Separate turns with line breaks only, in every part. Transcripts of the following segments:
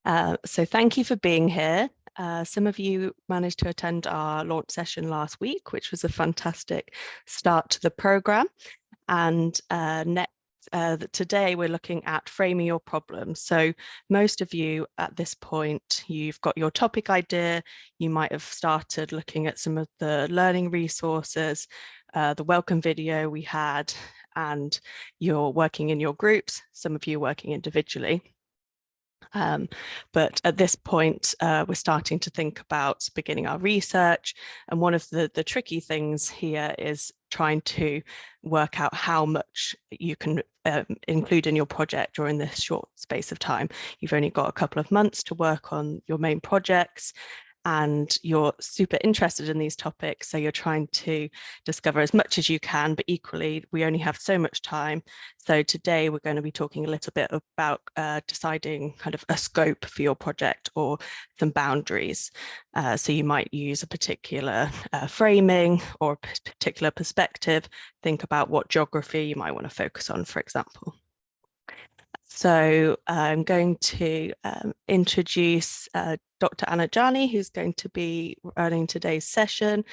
So thank you for being here. Some of you managed to attend our launch session last week, which was a fantastic start to the program. And today we're looking at framing your problems. So most of you at this point, you've got your topic idea. You might have started looking at some of the learning resources, the welcome video we had, and you're working in your groups, some of you working individually. But at this point, we're starting to think about beginning our research. And one of the tricky things here is trying to work out how much you can include in your project during this short space of time. You've only got a couple of months to work on your main projects, and you're super interested in these topics, so you're trying to discover as much as you can, but equally we only have so much time. So today we're going to be talking a little bit about deciding kind of a scope for your project or some boundaries. So you might use a particular framing or a particular perspective. Think about what geography you might want to focus on, for example. So I'm going to introduce Dr. Anant Jani, who's going to be running today's session.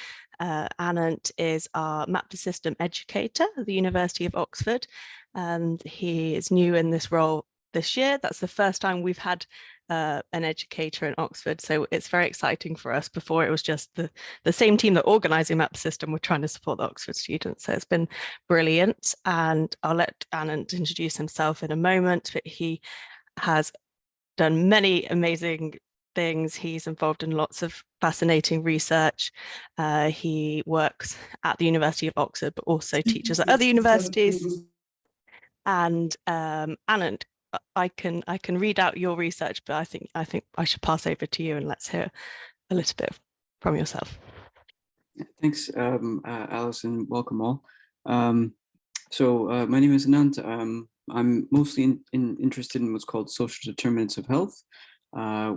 Anant is our Map to System Educator at the University of Oxford, and he is new in this role this year. That's the first time we've had an educator in Oxford, so it's very exciting for us. Before, it was just the same team that organising Map System were trying to support the Oxford students, so it's been brilliant. And I'll let Anant introduce himself in a moment, but he has done many amazing things. He's involved in lots of fascinating research. He works at the University of Oxford, but also teaches at other universities. And Anant, I can read out your research, but I think I should pass over to you and let's hear a little bit from yourself.
Thanks, Alice, and welcome all. So my name is Anant. I'm mostly interested in what's called social determinants of health,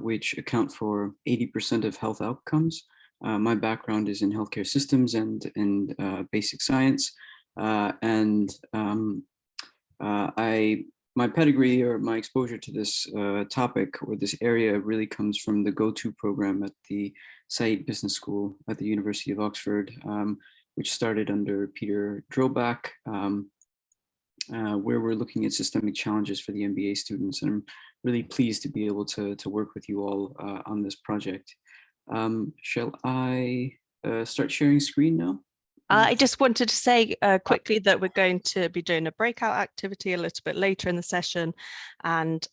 which account for 80% of health outcomes. My background is in healthcare systems and basic science, my pedigree or my exposure to this topic or this area really comes from the Go-To program at the Said Business School at the University of Oxford, which started under Peter Drobak, where we're looking at systemic challenges for the MBA students. And I'm really pleased to be able to work with you all on this project. Shall I start sharing screen now?
I just wanted to say quickly that we're going to be doing a breakout activity a little bit later in the session, and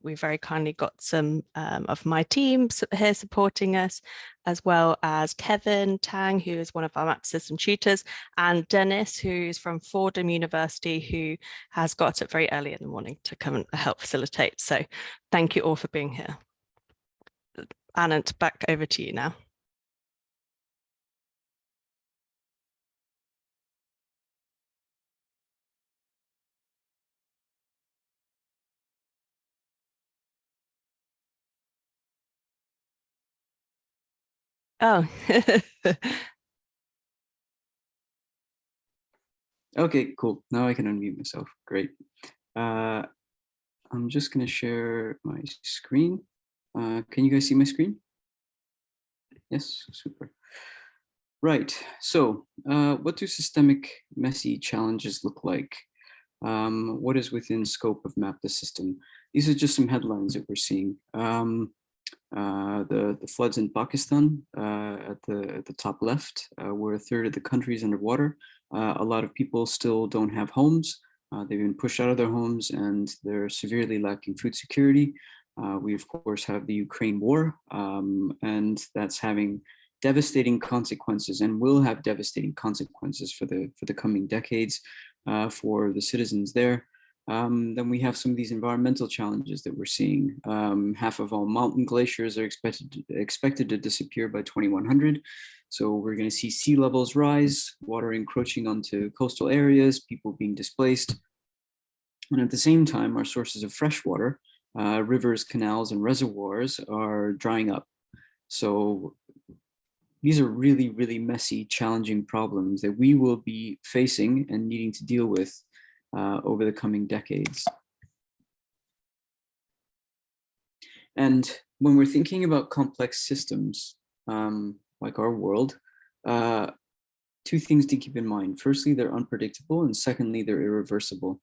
we very kindly got some of my team here supporting us, as well as Kevin Tang, who is one of our Map System tutors, and Dennis, who's from Fordham University, who has got up very early in the morning to come and help facilitate. So thank you all for being here. Anant, back over to you now. Oh.
Okay, cool. Now I can unmute myself. Great. I'm just going to share my screen. Can you guys see my screen? Yes, super. Right. So what do systemic messy challenges look like? What is within scope of Map the System? These are just some headlines that we're seeing. The floods in Pakistan at the top left, where a third of the country is underwater. A lot of people still don't have homes. They've been pushed out of their homes and they're severely lacking food security. We of course have the Ukraine war, and that's having devastating consequences and will have devastating consequences for the coming decades for the citizens there. Then we have some of these environmental challenges that we're seeing. Half of all mountain glaciers are expected to disappear by 2100. So we're going to see sea levels rise, water encroaching onto coastal areas, people being displaced. And at the same time, our sources of fresh water, rivers, canals, and reservoirs are drying up. So these are really, really messy, challenging problems that we will be facing and needing to deal with over the coming decades. And when we're thinking about complex systems, like our world, two things to keep in mind. Firstly, they're unpredictable, and secondly, they're irreversible.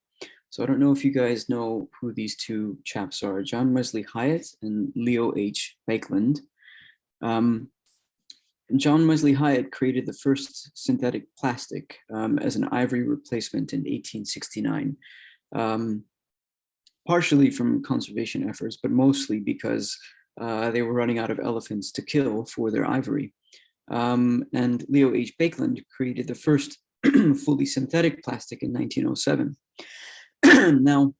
So I don't know if you guys know who these two chaps are, John Wesley Hyatt and Leo H. Baekeland. John Wesley Hyatt created the first synthetic plastic as an ivory replacement in 1869, partially from conservation efforts, but mostly because they were running out of elephants to kill for their ivory. And Leo H. Baekeland created the first fully synthetic plastic in 1907. Now,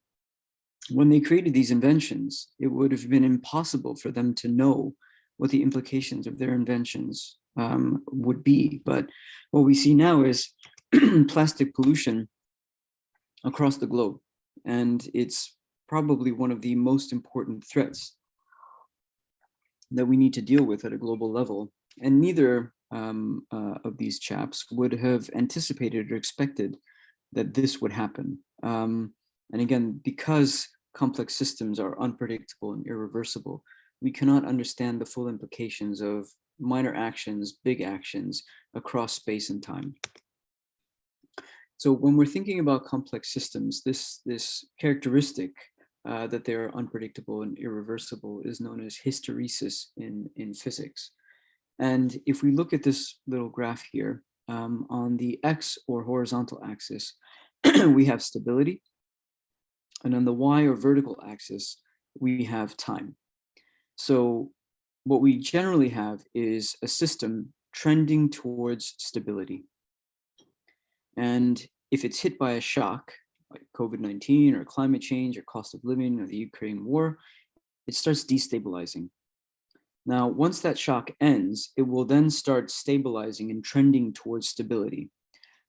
when they created these inventions, it would have been impossible for them to know what the implications of their inventions would be. But what we see now is plastic pollution across the globe. And it's probably one of the most important threats that we need to deal with at a global level. And neither of these chaps would have anticipated or expected that this would happen. And again, because complex systems are unpredictable and irreversible, we cannot understand the full implications of minor actions, big actions across space and time. So when we're thinking about complex systems, this characteristic that they're unpredictable and irreversible is known as hysteresis in physics. And if we look at this little graph here, on the X or horizontal axis, we have stability. And on the Y or vertical axis, we have time. So what we generally have is a system trending towards stability. And if it's hit by a shock, like COVID-19 or climate change or cost of living or the Ukraine war, it starts destabilizing. Now, once that shock ends, it will then start stabilizing and trending towards stability.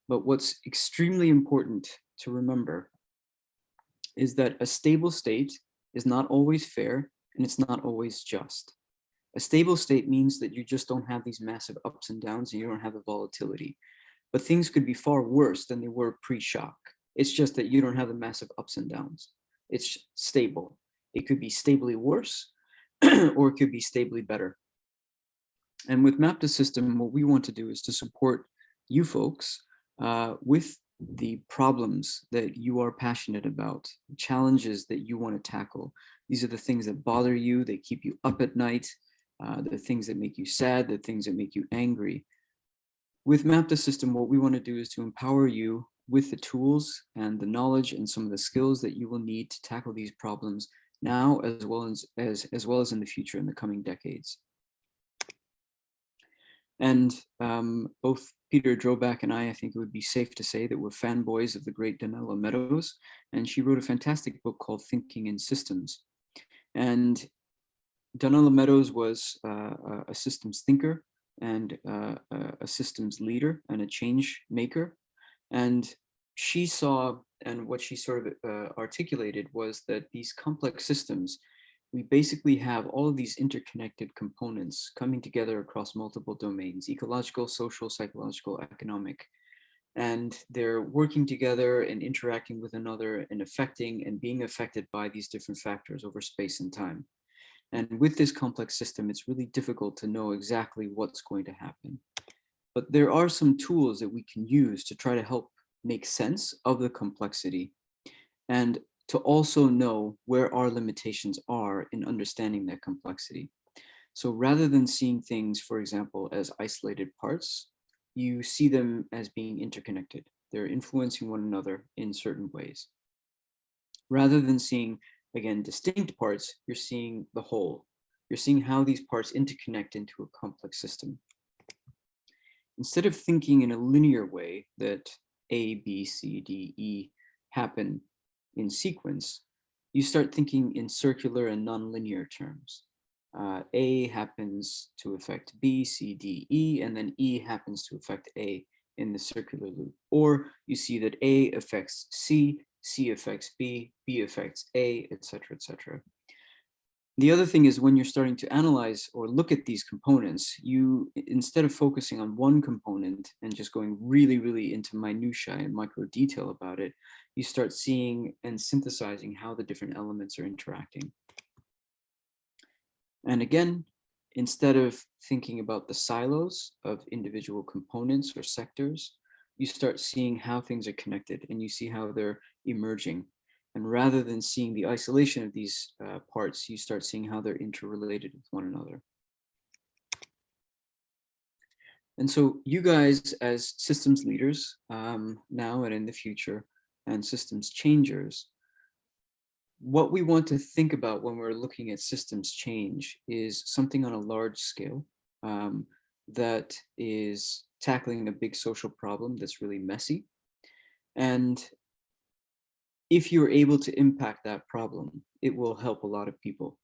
But what's extremely important to remember is that a stable state is not always fair and it's not always just. A stable state means that you just don't have these massive ups and downs and you don't have the volatility. But things could be far worse than they were pre-shock. It's just that you don't have the massive ups and downs. It's stable. It could be stably worse or it could be stably better. And with Map the System, what we want to do is to support you folks with the problems that you are passionate about, challenges that you want to tackle. These are the things that bother you, they keep you up at night, the things that make you sad, the things that make you angry. With Map the System, what we want to do is to empower you with the tools and the knowledge and some of the skills that you will need to tackle these problems now as well as in the future in the coming decades. And both Peter Droback and I think it would be safe to say that we're fanboys of the great Donella Meadows, and she wrote a fantastic book called Thinking in Systems. And Donella Meadows was a systems thinker and a systems leader and a change maker. And she saw, and what she sort of articulated was that these complex systems, we basically have all of these interconnected components coming together across multiple domains, ecological, social, psychological, economic. And they're working together and interacting with another and affecting and being affected by these different factors over space and time. And with this complex system, it's really difficult to know exactly what's going to happen. But there are some tools that we can use to try to help make sense of the complexity and to also know where our limitations are in understanding that complexity. So rather than seeing things, for example, as isolated parts, you see them as being interconnected. They're influencing one another in certain ways. Rather than seeing, again, distinct parts, you're seeing the whole. You're seeing how these parts interconnect into a complex system. Instead of thinking in a linear way that A, B, C, D, E happen in sequence, you start thinking in circular and nonlinear terms. A happens to affect B, C, D, E, and then E happens to affect A in the circular loop. Or you see that A affects C, C affects B, B affects A, etc., etc. The other thing is when you're starting to analyze or look at these components, you, instead of focusing on one component and just going really, really into minutiae and micro detail about it, you start seeing and synthesizing how the different elements are interacting. And again, instead of thinking about the silos of individual components or sectors, you start seeing how things are connected and you see how they're emerging. And rather than seeing the isolation of these parts, you start seeing how they're interrelated with one another. And so you guys as systems leaders now and in the future, and systems changers, what we want to think about when we're looking at systems change is something on a large scale that is tackling a big social problem that's really messy. And if you're able to impact that problem, it will help a lot of people.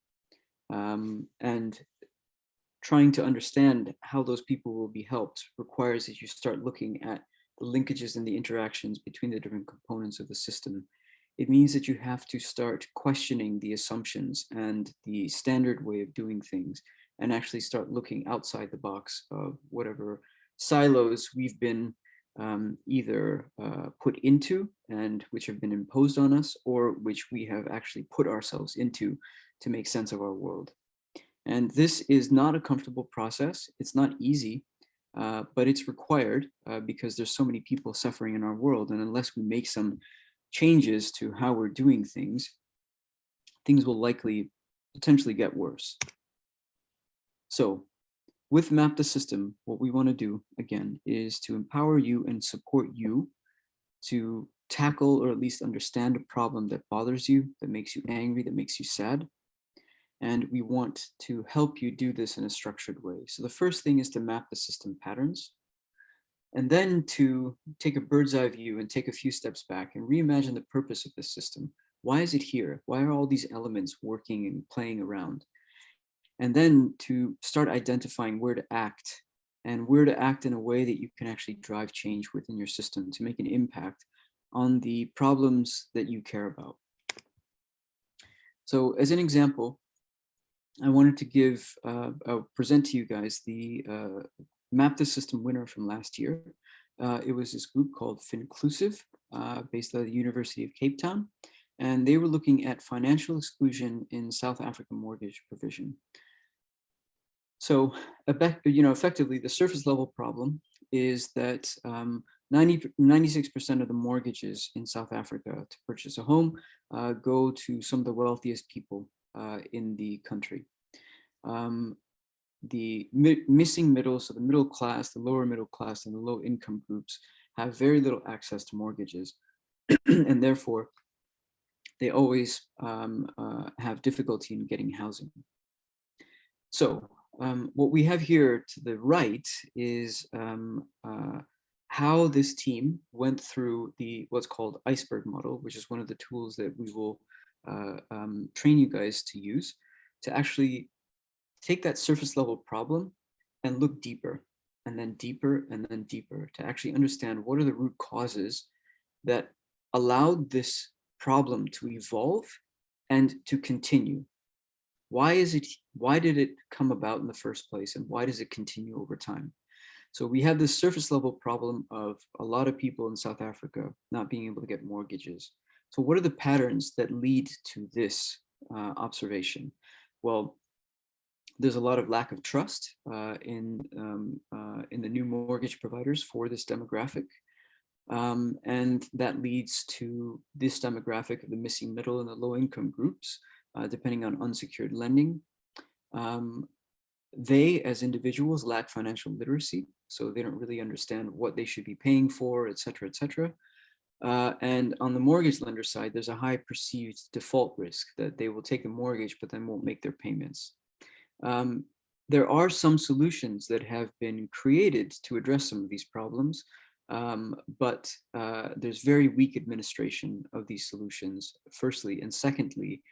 And trying to understand how those people will be helped requires that you start looking at the linkages and the interactions between the different components of the system. It means that you have to start questioning the assumptions and the standard way of doing things and actually start looking outside the box of whatever silos we've been either put into and which have been imposed on us, or which we have actually put ourselves into to make sense of our world. And this is not a comfortable process. It's not easy, but it's required because there's so many people suffering in our world. And unless we make some changes to how we're doing things, things will likely potentially get worse. So with Map the System, what we want to do, again, is to empower you and support you to tackle or at least understand a problem that bothers you, that makes you angry, that makes you sad. And we want to help you do this in a structured way. So the first thing is to map the system patterns, and then to take a bird's eye view and take a few steps back and reimagine the purpose of this system. Why is it here? Why are all these elements working and playing around? And then to start identifying where to act, and where to act in a way that you can actually drive change within your system to make an impact on the problems that you care about. So as an example, I wanted to give, present to you guys the Map the System winner from last year. It was this group called Finclusive, based out of the University of Cape Town. And they were looking at financial exclusion in South African mortgage provision. So, effectively, the surface level problem is that 96% of the mortgages in South Africa to purchase a home go to some of the wealthiest people in the country. The missing middle, so the middle class, the lower middle class, and the low income groups have very little access to mortgages, and therefore they always have difficulty in getting housing. So what we have here to the right is how this team went through what's called iceberg model, which is one of the tools that we will train you guys to use to actually take that surface level problem and look deeper, and then deeper, and then deeper to actually understand what are the root causes that allowed this problem to evolve and to continue. Why did it come about in the first place, and why does it continue over time? So we have this surface level problem of a lot of people in South Africa not being able to get mortgages. So what are the patterns that lead to this observation? Well, there's a lot of lack of trust in the new mortgage providers for this demographic. And that leads to this demographic of the missing middle and the low income groups, depending on unsecured lending. They, as individuals, lack financial literacy, so they don't really understand what they should be paying for, et cetera, et cetera. And on the mortgage lender side, there's a high perceived default risk that they will take a mortgage, but then won't make their payments. There are some solutions that have been created to address some of these problems, but there's very weak administration of these solutions, firstly, and secondly,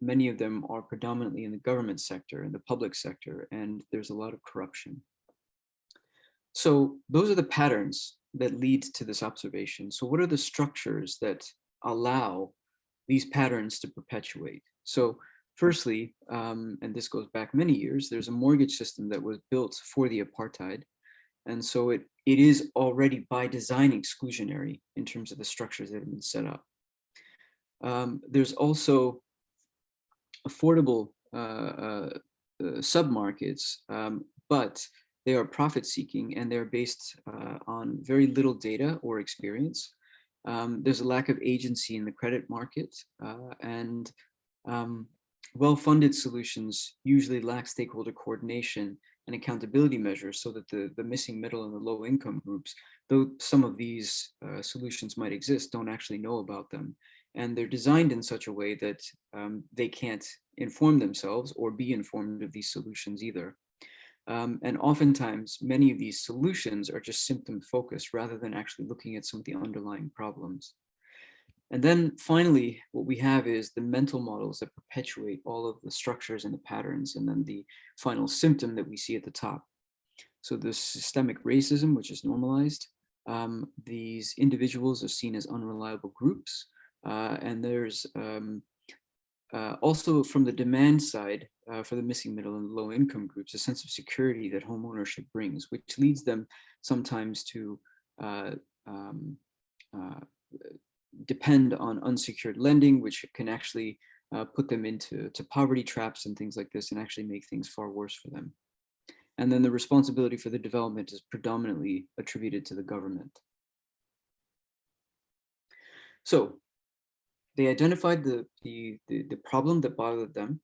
many of them are predominantly in the government sector and the public sector, and there's a lot of corruption. So those are the patterns that lead to this observation. So what are the structures that allow these patterns to perpetuate? So firstly, and this goes back many years, there's a mortgage system that was built for the apartheid. And so it is already by design exclusionary in terms of the structures that have been set up. There's also affordable sub-markets, but they are profit-seeking and they're based on very little data or experience. There's a lack of agency in the credit market, and well-funded solutions usually lack stakeholder coordination and accountability measures, so that the missing middle and the low-income groups, though some of these solutions might exist, don't actually know about them. And they're designed in such a way that they can't inform themselves or be informed of these solutions either. And oftentimes, many of these solutions are just symptom focused rather than actually looking at some of the underlying problems. And then finally, what we have is the mental models that perpetuate all of the structures and the patterns, and then the final symptom that we see at the top. So the systemic racism, which is normalized. These individuals are seen as unreliable groups. And there's also, from the demand side, for the missing middle and low income groups, a sense of security that home ownership brings, which leads them sometimes to depend on unsecured lending, which can actually put them into poverty traps and things like this, and actually make things far worse for them. And then the responsibility for the development is predominantly attributed to the government. So they identified the problem that bothered them.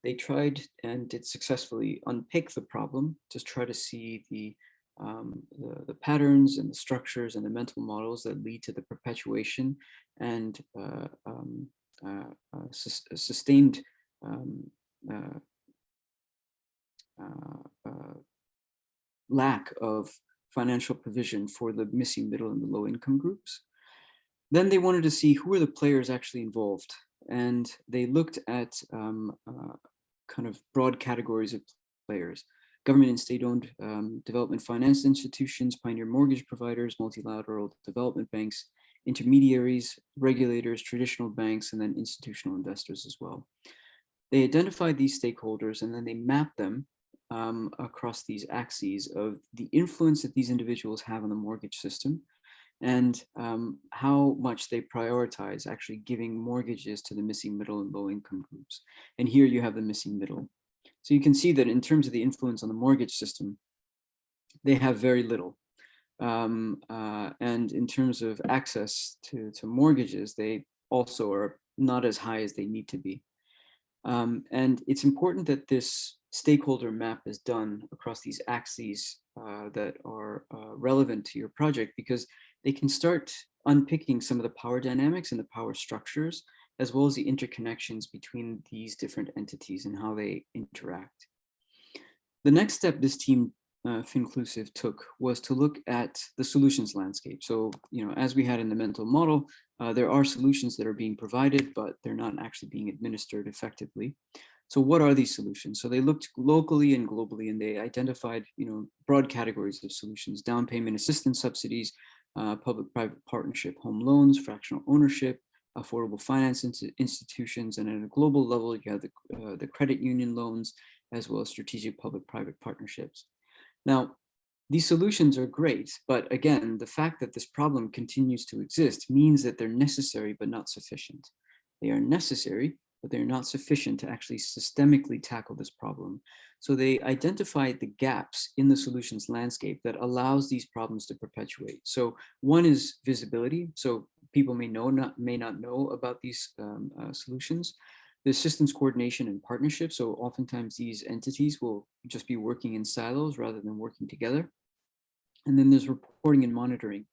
They tried and did successfully unpick the problem, just try to see the patterns and the structures and the mental models that lead to the perpetuation and sustained lack of financial provision for the missing middle and the low income groups. Then they wanted to see who are the players actually involved. And they looked at kind of broad categories of players: government and state-owned development finance institutions, pioneer mortgage providers, multilateral development banks, intermediaries, regulators, traditional banks, and then institutional investors as well. They identified these stakeholders and then they mapped them across these axes of the influence that these individuals have on the mortgage system, and how much they prioritize actually giving mortgages to the missing middle and low income groups. And here you have the missing middle. So you can see that in terms of the influence on the mortgage system, they have very little. And in terms of access to mortgages, they also are not as high as they need to be. And it's important that this stakeholder map is done across these axes that are relevant to your project, because they can start unpicking some of the power dynamics and the power structures, as well as the interconnections between these different entities and how they interact. The next step this team, Finclusive, took was to look at the solutions landscape. So, as we had in the mental model, there are solutions that are being provided, but they're not actually being administered effectively. So what are these solutions? So they looked locally and globally, and they identified, broad categories of solutions: down payment assistance subsidies, public-private partnership home loans, fractional ownership, affordable finance institutions, and at a global level, you have the credit union loans, as well as strategic public-private partnerships. Now, these solutions are great, but again, the fact that this problem continues to exist means that they're necessary but not sufficient. They are necessary, but they're not sufficient to actually systemically tackle this problem. So they identified the gaps in the solutions landscape that allows these problems to perpetuate. So one is visibility. So people may not know about these solutions. The systems coordination and partnership. So oftentimes these entities will just be working in silos rather than working together. And then there's reporting and monitoring.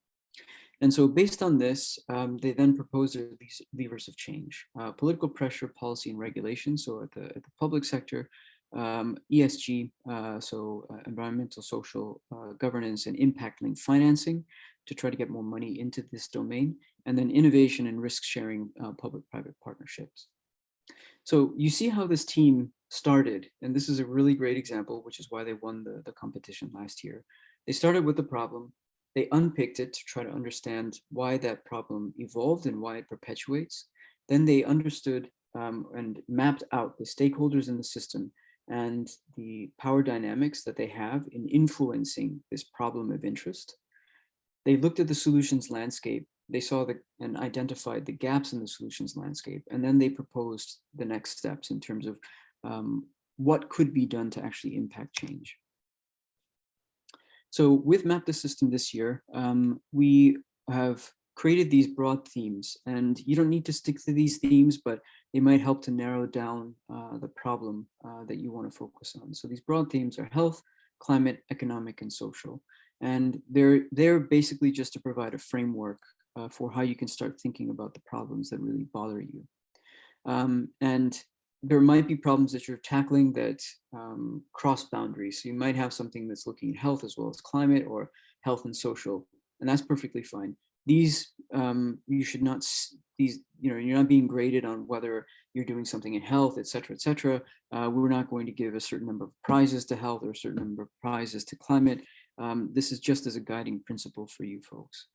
And so based on this, they then proposed these levers of change: political pressure, policy, and regulation. So at the public sector, ESG, so environmental, social governance, and impact-linked financing to try to get more money into this domain. And then innovation and risk-sharing public-private partnerships. So you see how this team started, and this is a really great example, which is why they won the competition last year. They started with the problem. They unpicked it to try to understand why that problem evolved and why it perpetuates. Then they understood and mapped out the stakeholders in the system and the power dynamics that they have in influencing this problem of interest. They looked at the solutions landscape. They saw and identified the gaps in the solutions landscape. And then they proposed the next steps in terms of what could be done to actually impact change. So with Map the System this year, we have created these broad themes, and you don't need to stick to these themes, but they might help to narrow down the problem that you want to focus on. So these broad themes are health, climate, economic, and social. And they're basically just to provide a framework for how you can start thinking about the problems that really bother you. And there might be problems that you're tackling that cross boundaries. So you might have something that's looking at health as well as climate, or health and social, and that's perfectly fine. These you should not, these, you know, you're not being graded on whether you're doing something in health, et cetera, et cetera. We're not going to give a certain number of prizes to health or a certain number of prizes to climate. This is just as a guiding principle for you folks.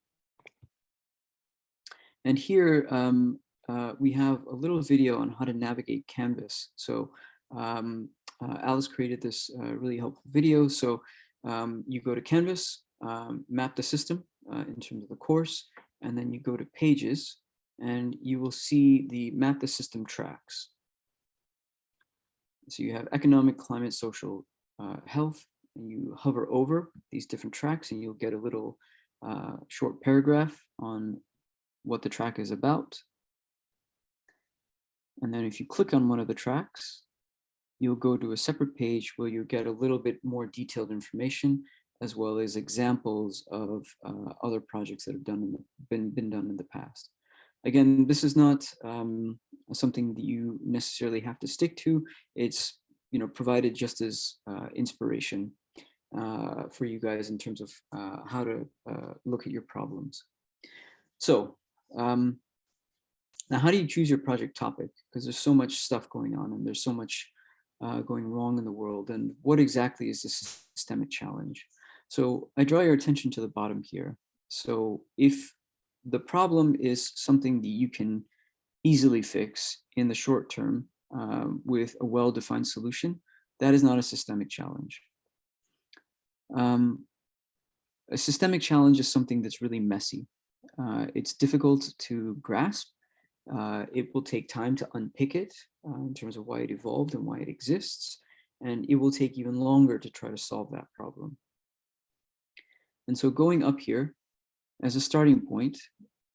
And here we have a little video on how to navigate Canvas. So Alice created this really helpful video. So you go to Canvas, map the system in terms of the course, and then you go to Pages, and you will see the Map the System tracks. So you have economic, climate, social, health, and you hover over these different tracks, and you'll get a little short paragraph on what the track is about. And then if you click on one of the tracks, you'll go to a separate page where you get a little bit more detailed information, as well as examples of other projects that have been done in the past. Again, this is not something that you necessarily have to stick to. It's, you know, provided just as inspiration for you guys in terms of how to look at your problems. So now, how do you choose your project topic? Because there's so much stuff going on, and there's so much going wrong in the world. And what exactly is the systemic challenge? So I draw your attention to the bottom here. So if the problem is something that you can easily fix in the short term with a well-defined solution, that is not a systemic challenge. A systemic challenge is something that's really messy. It's difficult to grasp. It will take time to unpick it in terms of why it evolved and why it exists. And it will take even longer to try to solve that problem. And so going up here, as a starting point,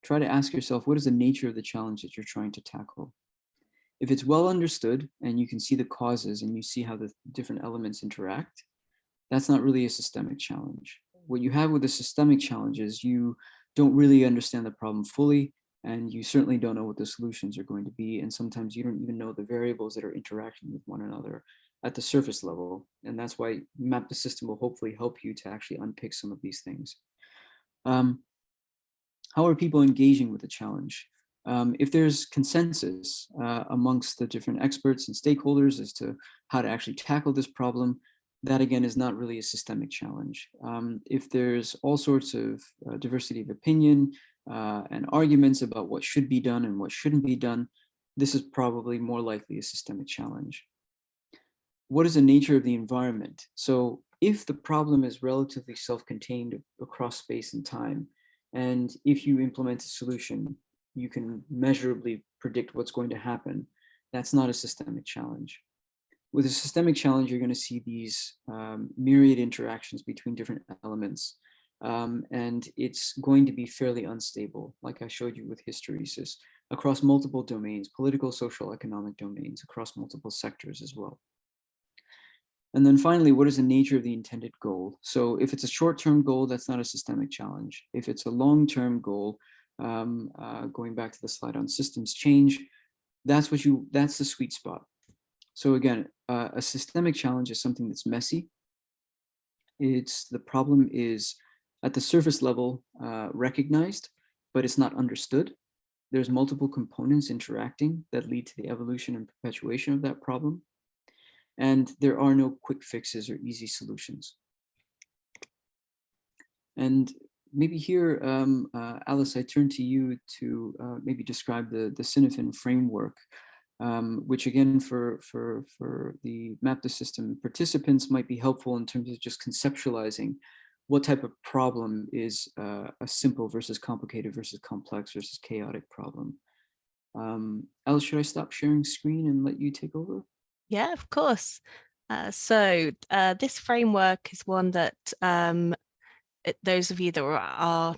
try to ask yourself, what is the nature of the challenge that you're trying to tackle? If it's well understood and you can see the causes and you see how the different elements interact, that's not really a systemic challenge. What you have with a systemic challenge is you don't really understand the problem fully, and you certainly don't know what the solutions are going to be. And sometimes you don't even know the variables that are interacting with one another at the surface level. And that's why Map the System will hopefully help you to actually unpick some of these things. How are people engaging with the challenge? If there's consensus amongst the different experts and stakeholders as to how to actually tackle this problem, that again is not really a systemic challenge. If there's all sorts of diversity of opinion and arguments about what should be done and what shouldn't be done, this is probably more likely a systemic challenge. What is the nature of the environment? So if the problem is relatively self-contained across space and time, and if you implement a solution, you can measurably predict what's going to happen, that's not a systemic challenge. With a systemic challenge, you're going to see these myriad interactions between different elements. And it's going to be fairly unstable, like I showed you with hysteresis, across multiple domains, political, social, economic domains, across multiple sectors as well. And then finally, what is the nature of the intended goal? So if it's a short-term goal, that's not a systemic challenge. If it's a long-term goal, going back to the slide on systems change, that's the sweet spot. So again, a systemic challenge is something that's messy. The problem is at the surface level recognized, but it's not understood. There's multiple components interacting that lead to the evolution and perpetuation of that problem. And there are no quick fixes or easy solutions. And maybe here, Alice, I turn to you to maybe describe the Synefin framework, which again, for the Map the System participants might be helpful in terms of just conceptualizing what type of problem is a simple versus complicated versus complex versus chaotic problem. Alice, should I stop sharing screen and let you take over?
Yeah, of course. This framework is one that those of you that were at our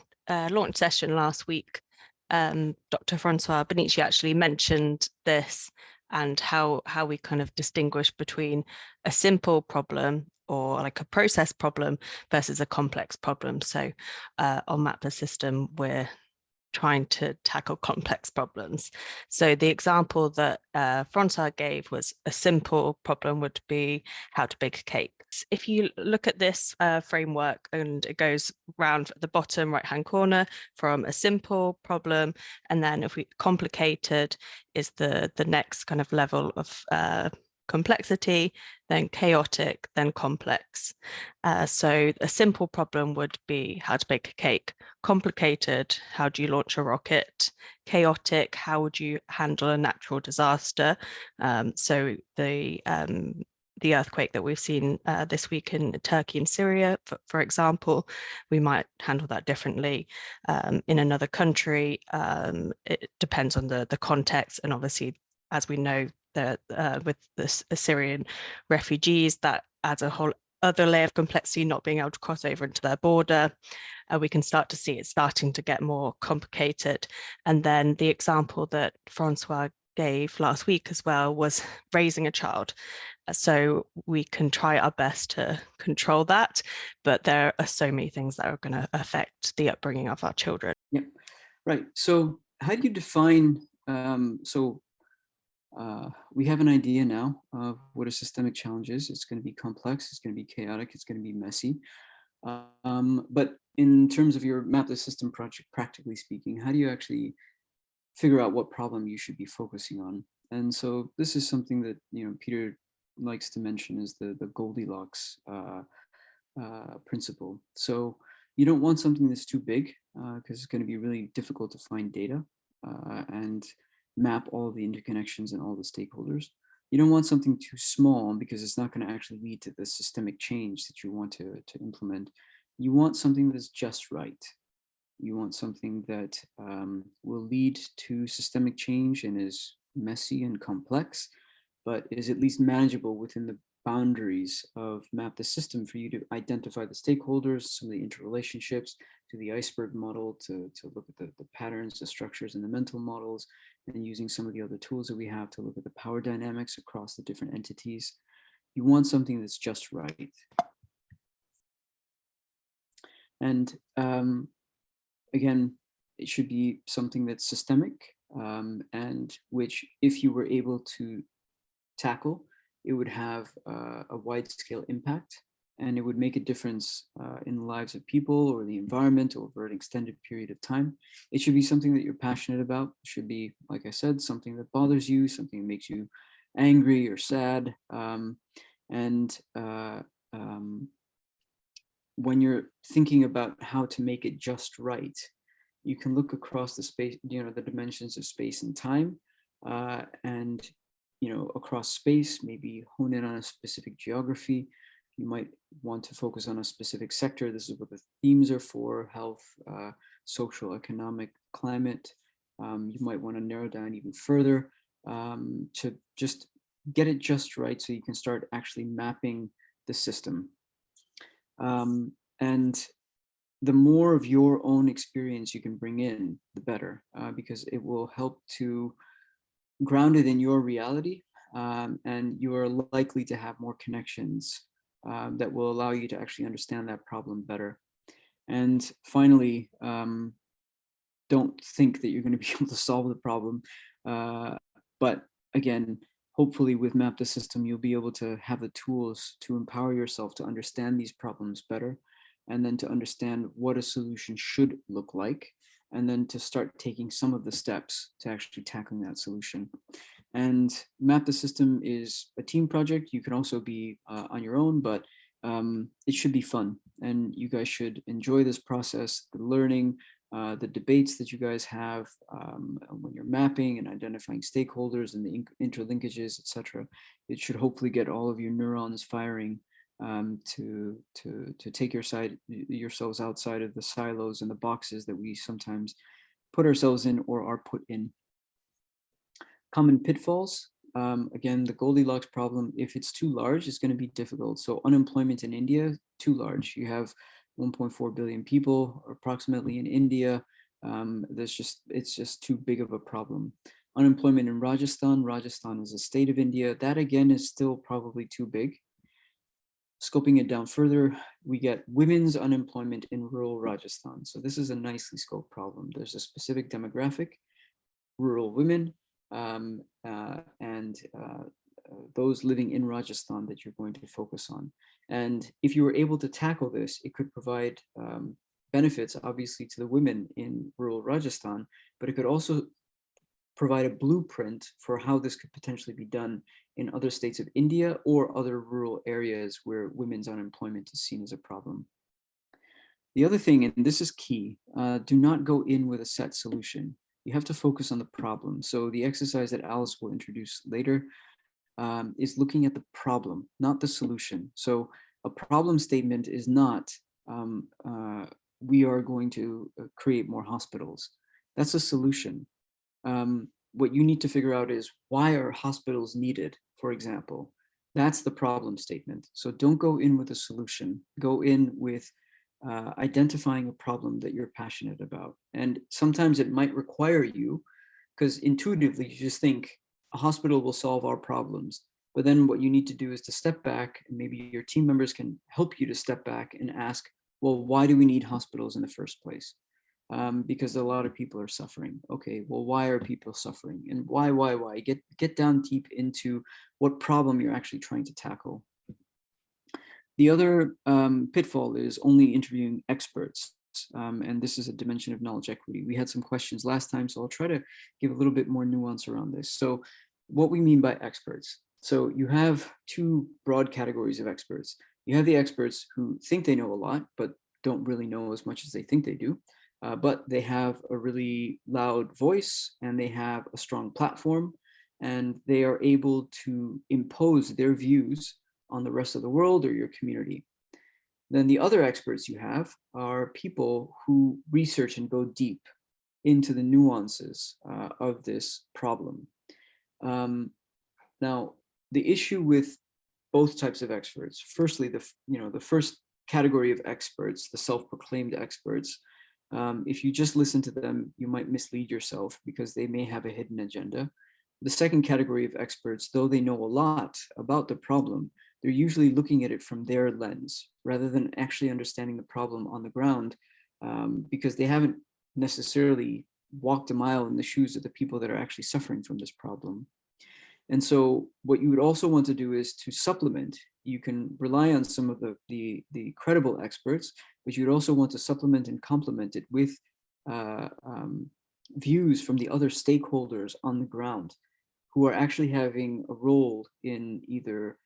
launch session last week, Dr. Francois Benici actually mentioned this and how we kind of distinguish between a simple problem or like a process problem versus a complex problem. So on Map the System, we're trying to tackle complex problems. So the example that Francois gave was a simple problem would be how to bake a cake. If you look at this framework, and it goes round the bottom right-hand corner from a simple problem, and then if we complicated is the next kind of level of complexity, then chaotic, then complex. So a simple problem would be how to bake a cake. Complicated, how do you launch a rocket? Chaotic, how would you handle a natural disaster? So the earthquake that we've seen this week in Turkey and Syria, for example, we might handle that differently. In another country, it depends on the context, and obviously, as we know, with the Syrian refugees, that adds a whole other layer of complexity, not being able to cross over into their border. We can start to see it starting to get more complicated. And then the example that Francois gave last week as well was raising a child. So we can try our best to control that, but there are so many things that are going to affect the upbringing of our children.
Yeah, right. So how do you define, we have an idea now of what a systemic challenge is. It's going to be complex, it's going to be chaotic, it's going to be messy. But in terms of your Map the System project, practically speaking, how do you actually figure out what problem you should be focusing on? And so this is something that, Peter likes to mention is the Goldilocks principle. So you don't want something that's too big because it's going to be really difficult to find data and map all the interconnections and all the stakeholders. You don't want something too small because it's not going to actually lead to the systemic change that you want to implement. You want something that's just right. You want something that will lead to systemic change and is messy and complex, but is at least manageable within the boundaries of Map the System for you to identify the stakeholders, some of the interrelationships, to the iceberg model, to look at the patterns, the structures, and the mental models, and using some of the other tools that we have to look at the power dynamics across the different entities. You want something that's just right. And again, it should be something that's systemic and which, if you were able to tackle, it would have a wide scale impact, and it would make a difference in the lives of people or the environment over an extended period of time. It should be something that you're passionate about. It should be, like I said, something that bothers you, something that makes you angry or sad. When you're thinking about how to make it just right, you can look across the space, the dimensions of space and time, and across space, maybe hone in on a specific geography. You might want to focus on a specific sector. This is what the themes are for: health, social, economic, climate. You might want to narrow down even further to just get it just right so you can start actually mapping the system. And the more of your own experience you can bring in, the better, because it will help to ground it in your reality, and you are likely to have more connections that will allow you to actually understand that problem better. And finally, don't think that you're going to be able to solve the problem. But again, hopefully with Map the System, you'll be able to have the tools to empower yourself to understand these problems better, and then to understand what a solution should look like, and then to start taking some of the steps to actually tackling that solution. And Map the System is a team project. You can also be on your own, but it should be fun. And you guys should enjoy this process, the learning, the debates that you guys have when you're mapping and identifying stakeholders and the interlinkages, etc. It should hopefully get all of your neurons firing to take yourselves outside of the silos and the boxes that we sometimes put ourselves in or are put in. Common pitfalls. again, the Goldilocks problem, if it's too large, it's going to be difficult. So unemployment in India, too large. You have 1.4 billion people approximately in India. It's just too big of a problem. Unemployment in Rajasthan, Rajasthan is a state of India. That again is still probably too big. Scoping it down further, we get women's unemployment in rural Rajasthan. So this is a nicely scoped problem. There's a specific demographic, rural women, and those living in Rajasthan that you're going to focus on. And if you were able to tackle this, it could provide benefits, obviously, to the women in rural Rajasthan, but it could also provide a blueprint for how this could potentially be done in other states of India or other rural areas where women's unemployment is seen as a problem. The other thing, and this is key, do not go in with a set solution. You have to focus on the problem. So the exercise that Alice will introduce later is looking at the problem, not the solution. So a problem statement is not, we are going to create more hospitals. That's a solution. What you need to figure out is, why are hospitals needed, for example? That's the problem statement. So don't go in with a solution. Go in with identifying a problem that you're passionate about. And sometimes it might require you, because intuitively you just think a hospital will solve our problems. But then what you need to do is to step back, and maybe your team members can help you to step back and ask, well, why do we need hospitals in the first place? Because a lot of people are suffering. Okay, well, why are people suffering? And why? Get down deep into what problem you're actually trying to tackle. The other pitfall is only interviewing experts. And this is a dimension of knowledge equity. We had some questions last time, so I'll try to give a little bit more nuance around this. So what we mean by experts. So you have two broad categories of experts. You have the experts who think they know a lot, but don't really know as much as they think they do. But they have a really loud voice, and they have a strong platform, and they are able to impose their views on the rest of the world or your community. Then the other experts you have are people who research and go deep into the nuances of this problem. Now, the issue with both types of experts, firstly, the first category of experts, the self-proclaimed experts, if you just listen to them, you might mislead yourself because they may have a hidden agenda. The second category of experts, though they know a lot about the problem, they're usually looking at it from their lens rather than actually understanding the problem on the ground, because they haven't necessarily walked a mile in the shoes of the people that are actually suffering from this problem. And so what you would also want to do is to supplement. You can rely on some of the credible experts, but you'd also want to supplement and complement it with views from the other stakeholders on the ground who are actually having a role in either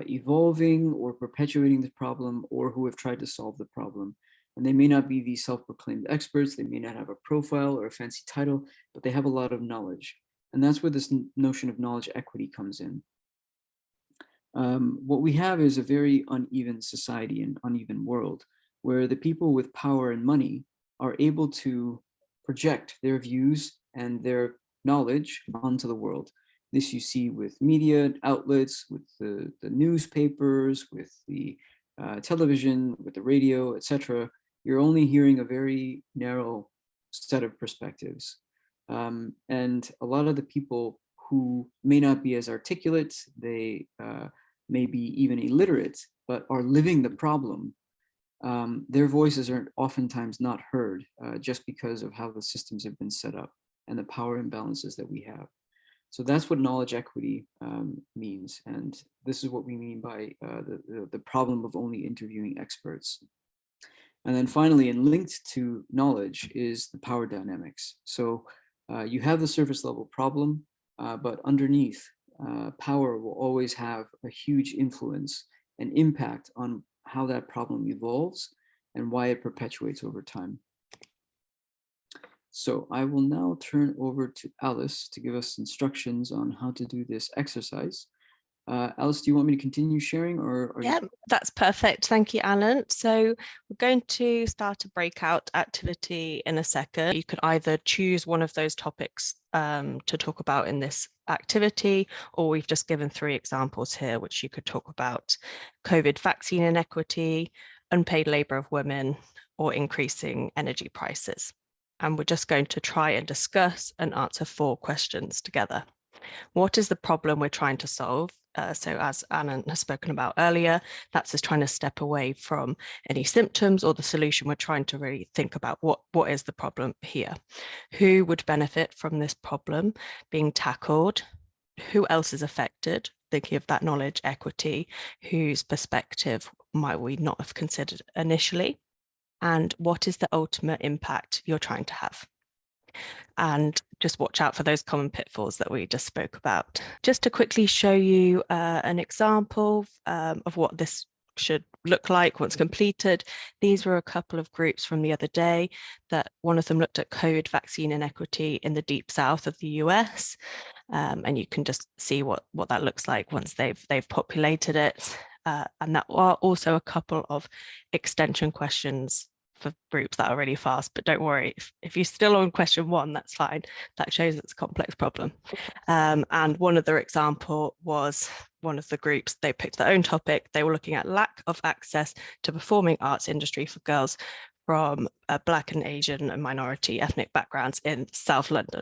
evolving or perpetuating the problem, or who have tried to solve the problem. And they may not be these self-proclaimed experts, they may not have a profile or a fancy title, but they have a lot of knowledge. And that's where this notion of knowledge equity comes in. What we have is a very uneven society and uneven world, where the people with power and money are able to project their views and their knowledge onto the world. This you see with media outlets, with the newspapers, with the television, with the radio, etc. You're only hearing a very narrow set of perspectives. And a lot of the people who may not be as articulate, they may be even illiterate, but are living the problem, their voices are oftentimes not heard just because of how the systems have been set up and the power imbalances that we have. So that's what knowledge equity means. And this is what we mean by the problem of only interviewing experts. And then finally, and linked to knowledge, is the power dynamics. So you have the surface level problem, but underneath, power will always have a huge influence and impact on how that problem evolves and why it perpetuates over time. So I will now turn over to Alice to give us instructions on how to do this exercise. Alice, do you want me to continue sharing or
Yeah, that's perfect. Thank you, Alan. So we're going to start a breakout activity in a second. You can either choose one of those topics to talk about in this activity, or we've just given 3 examples here, which you could talk about: COVID vaccine inequity, unpaid labour of women, or increasing energy prices. And we're just going to try and discuss and answer 4 questions together. What is the problem we're trying to solve? So as Anna has spoken about earlier, that's just trying to step away from any symptoms or the solution. We're trying to really think about what is the problem here? Who would benefit from this problem being tackled? Who else is affected? Thinking of that knowledge equity, whose perspective might we not have considered initially? And what is the ultimate impact you're trying to have? And just watch out for those common pitfalls that we just spoke about. Just to quickly show you an example of what this should look like once completed. These were a couple of groups from the other day that one of them looked at COVID vaccine inequity in the deep south of the US. And you can just see what that looks like once they've populated it. And that are also a couple of extension questions for groups that are really fast, but don't worry, if you're still on question 1, that's fine. That shows it's a complex problem. And one other example was one of the groups, they picked their own topic. They were looking at lack of access to performing arts industry for girls from Black and Asian and minority ethnic backgrounds in South London.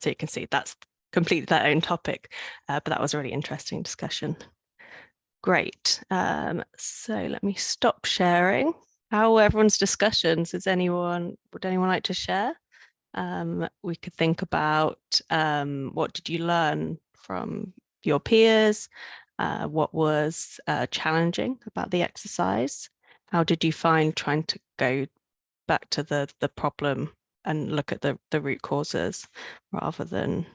So you can see that's completely their own topic, but that was a really interesting discussion. Great. So let me stop sharing. How were everyone's discussions? Would anyone like to share? We could think about what did you learn from your peers? What was challenging about the exercise? How did you find trying to go back to the problem and look at the root causes rather than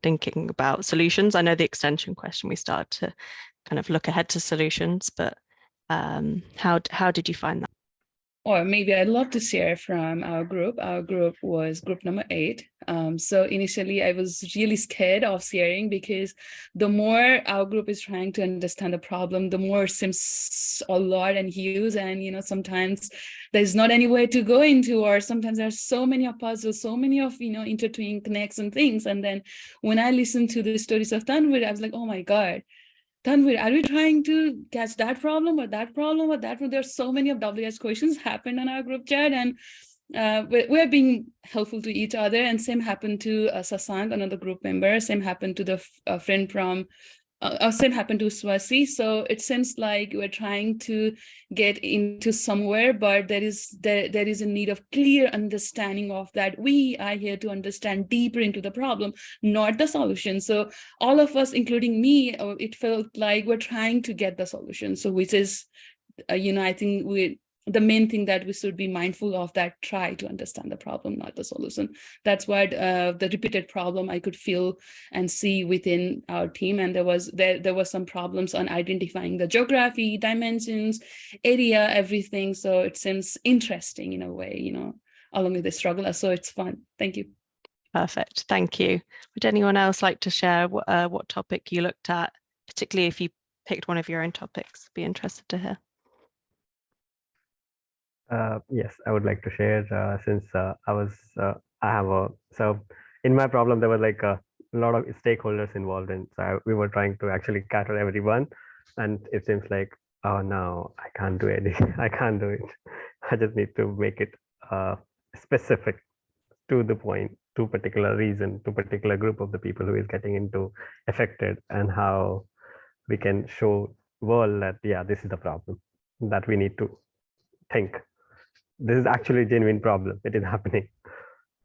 thinking about solutions? I know the extension question, we started to kind of look ahead to solutions, but how did you find that?
Or maybe I'd love to share from our group. Our group was group number 8. So initially I was really scared of sharing because the more our group is trying to understand the problem, the more it seems a lot and huge. And, sometimes there's not anywhere to go into, or sometimes there's so many of puzzles, so many of, intertwined connects and things. And then when I listened to the stories of Tanvir, I was like, oh my God, Tanvir, are we trying to catch that problem or that problem or that one? There's so many of WS questions happened on our group chat, and we're being helpful to each other. And same happened to Sasank, another group member. Same happened to the friend from, same happened to Swasi. So it seems like we're trying to get into somewhere, but there is a need of clear understanding of that. We are here to understand deeper into the problem, not the solution. So all of us, including me, it felt like we're trying to get the solution. So which is, I think the main thing that we should be mindful of, that try to understand the problem, not the solution. That's what the repeated problem I could feel and see within our team. And there was some problems on identifying the geography, dimensions, area, everything. So it seems interesting in a way, along with the struggle. So it's fun. Thank you.
Perfect. Thank you. Would anyone else like to share what topic you looked at, particularly if you picked one of your own topics? Be interested to hear.
Yes, I would like to share since so in my problem there were like a lot of stakeholders involved in, so we were trying to actually cater everyone, and it seems like, oh no, I can't do it. I can't do it. I just need to make it specific, to the point, to particular reason, to particular group of the people who is getting into affected, and how we can show world that, yeah, this is the problem that we need to think. This is actually a genuine problem. It is happening.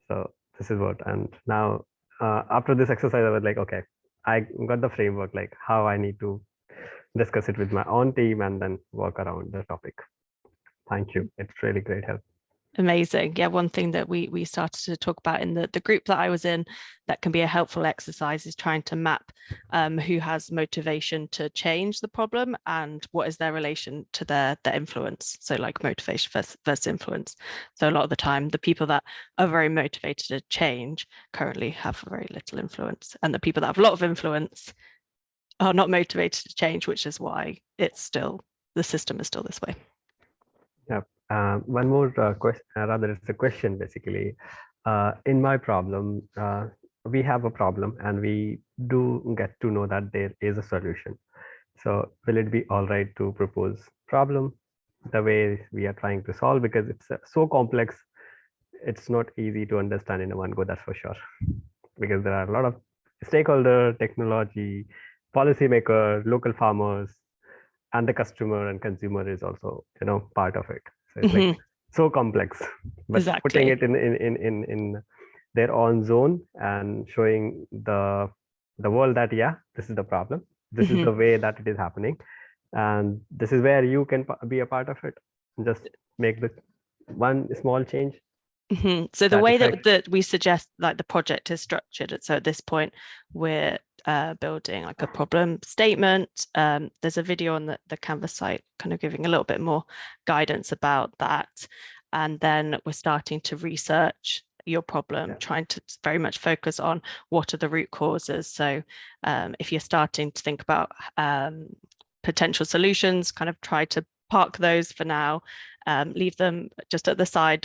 So this is what, and now after this exercise, I was like, okay, I got the framework, like how I need to discuss it with my own team and then work around the topic. Thank you. It's really great help.
Amazing. Yeah, one thing that we started to talk about in the group that I was in that can be a helpful exercise is trying to map who has motivation to change the problem and what is their relation to their influence. So like motivation versus influence. So a lot of the time, the people that are very motivated to change currently have very little influence, and the people that have a lot of influence are not motivated to change, which is why the system is still this way.
Yeah. One more question, rather it's a question basically. In my problem, we have a problem and we do get to know that there is a solution. So will it be all right to propose problem the way we are trying to solve, because it's so complex, it's not easy to understand in one go, that's for sure. Because there are a lot of stakeholder, technology, policymaker, local farmers, and the customer and consumer is also, part of it. So it's like so complex, but putting
Exactly.
it in their own zone and showing the world that, yeah, this is the problem. This is the way that it is happening. And this is where you can be a part of it. Just make the one small change.
So the way that we suggest like the project is structured, so at this point we're building like a problem statement. There's a video on the Canvas site kind of giving a little bit more guidance about that, and then we're starting to research your problem, trying to very much focus on what are the root causes. So if you're starting to think about potential solutions, kind of try to park those for now, leave them just at the side.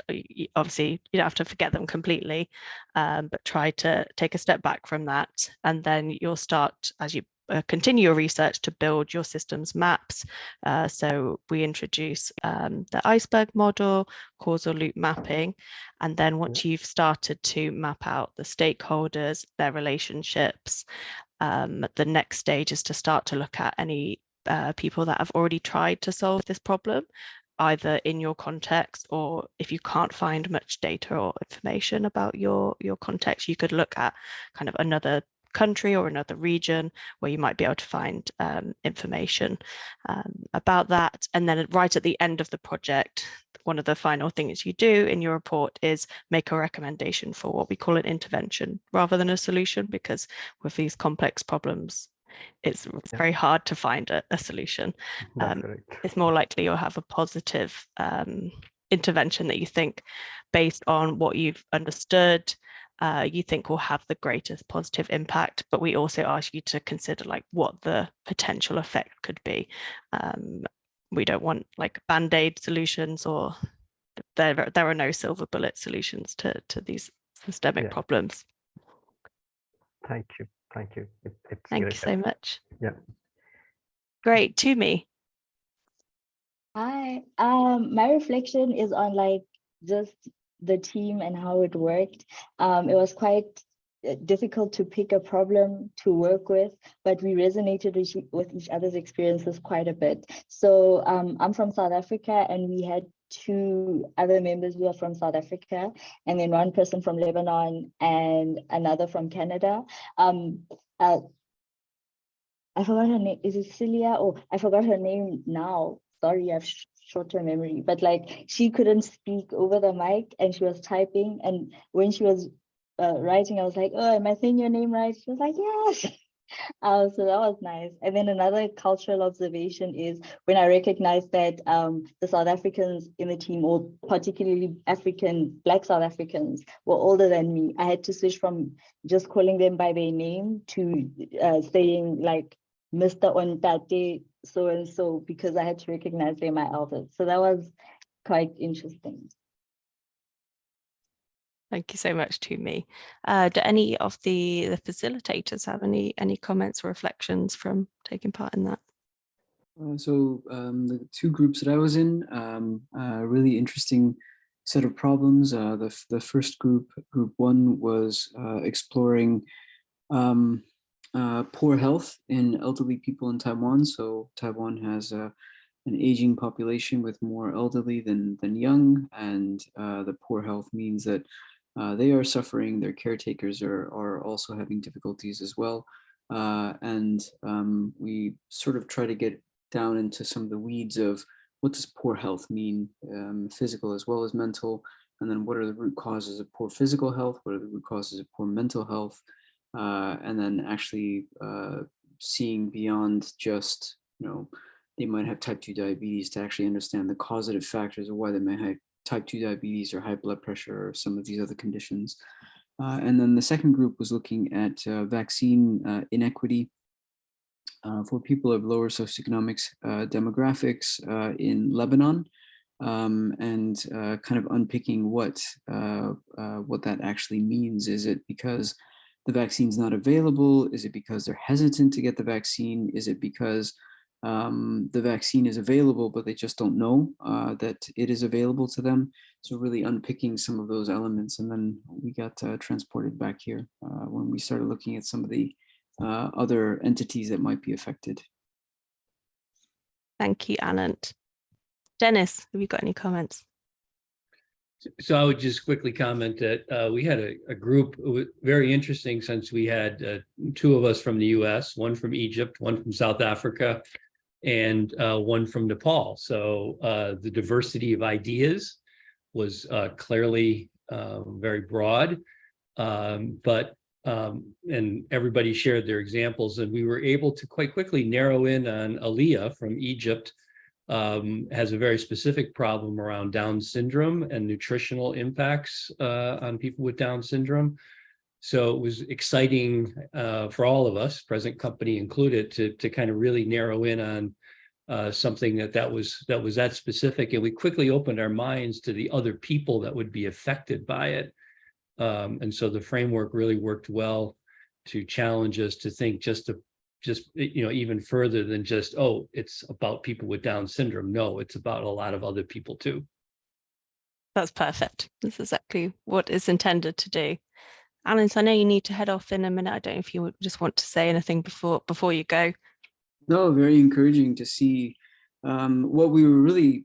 Obviously, you don't have to forget them completely, but try to take a step back from that. And then you'll start, as you continue your research, to build your systems maps. So we introduce the iceberg model, causal loop mapping. And then once you've started to map out the stakeholders, their relationships, the next stage is to start to look at any people that have already tried to solve this problem, either in your context, or if you can't find much data or information about your context, you could look at kind of another country or another region where you might be able to find information about that. And then right at the end of the project, one of the final things you do in your report is make a recommendation for what we call an intervention rather than a solution, because with these complex problems, it's very hard to find a solution. It's more likely you'll have a positive intervention that you think, based on what you've understood, you think will have the greatest positive impact. But we also ask you to consider like what the potential effect could be. We don't want like band-aid solutions, or there are no silver bullet solutions to these systemic problems.
Thank you. Thank you.
Thank you so much.
Yeah.
Great. To me.
Hi. My reflection is on like just the team and how it worked. It was quite difficult to pick a problem to work with, but we resonated with each other's experiences quite a bit. So I'm from South Africa, and we had 2 other members who are from South Africa, and then one person from Lebanon and another from Canada. I forgot her name. Is it Celia? Oh, I forgot her name now. Sorry, I have short-term memory. But like, she couldn't speak over the mic, and she was typing. And when she was writing, I was like, "Oh, am I saying your name right?" She was like, "Yes." So that was nice. And then another cultural observation is when I recognized that the South Africans in the team, or particularly Black South Africans, were older than me. I had to switch from just calling them by their name to saying like Mr. Ontate so-and-so, because I had to recognize they're my elders. So that was quite interesting.
Thank you so much, to me. Do any of the facilitators have any comments or reflections from taking part in that?
So the 2 groups that I was in, really interesting set of problems. The first group 1, was exploring poor health in elderly people in Taiwan. So Taiwan has an aging population with more elderly than young, and the poor health means that they are suffering. Their caretakers are also having difficulties as well. And we sort of try to get down into some of the weeds of what does poor health mean, physical as well as mental, and then what are the root causes of poor physical health, what are the root causes of poor mental health, and then actually seeing beyond just, they might have type 2 diabetes, to actually understand the causative factors of why they may have type 2 diabetes or high blood pressure or some of these other conditions. And then the second group was looking at vaccine inequity for people of lower socioeconomic demographics in Lebanon, and kind of unpicking what that actually means. Is it because the vaccine's not available? Is it because they're hesitant to get the vaccine? Is it because the vaccine is available, but they just don't know that it is available to them? So really unpicking some of those elements. And then we got transported back here when we started looking at some of the other entities that might be affected.
Thank you, Anant. Dennis, have you got any comments?
So I would just quickly comment that we had a group, very interesting, since we had two of us from the US, one from Egypt, one from South Africa, and one from Nepal. So the diversity of ideas was clearly very broad, but and everybody shared their examples, and we were able to quite quickly narrow in on Aliyah from Egypt. Has a very specific problem around Down syndrome and nutritional impacts on people with Down syndrome. So it was exciting for all of us, present company included, to kind of really narrow in on something that was that specific. And we quickly opened our minds to the other people that would be affected by it. And so the framework really worked well to challenge us to think just even further than just, oh, it's about people with Down syndrome. No, it's about a lot of other people too.
That's perfect. That's exactly what it's intended to do. Alice, I know you need to head off in a minute. I don't know if you just want to say anything before you go.
No, very encouraging to see. What we were really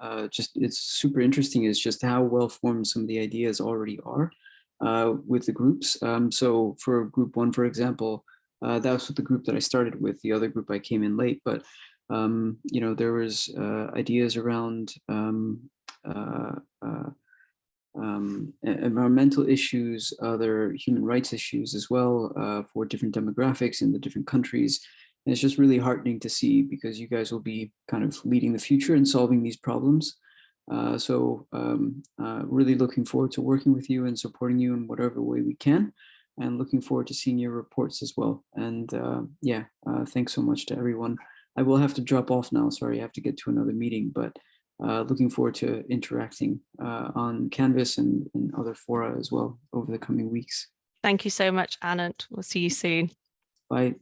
it's super interesting is just how well formed some of the ideas already are with the groups. So for group one, for example, that was with the group that I started with. The other group I came in late, but there was ideas around environmental issues, other human rights issues as well for different demographics in the different countries. And it's just really heartening to see, because you guys will be kind of leading the future and solving these problems. So really looking forward to working with you and supporting you in whatever way we can, and looking forward to seeing your reports as well. And thanks so much to everyone. I will have to drop off now. Sorry, I have to get to another meeting, but looking forward to interacting on Canvas and other fora as well over the coming weeks.
Thank you so much, Anant. We'll see you soon.
Bye.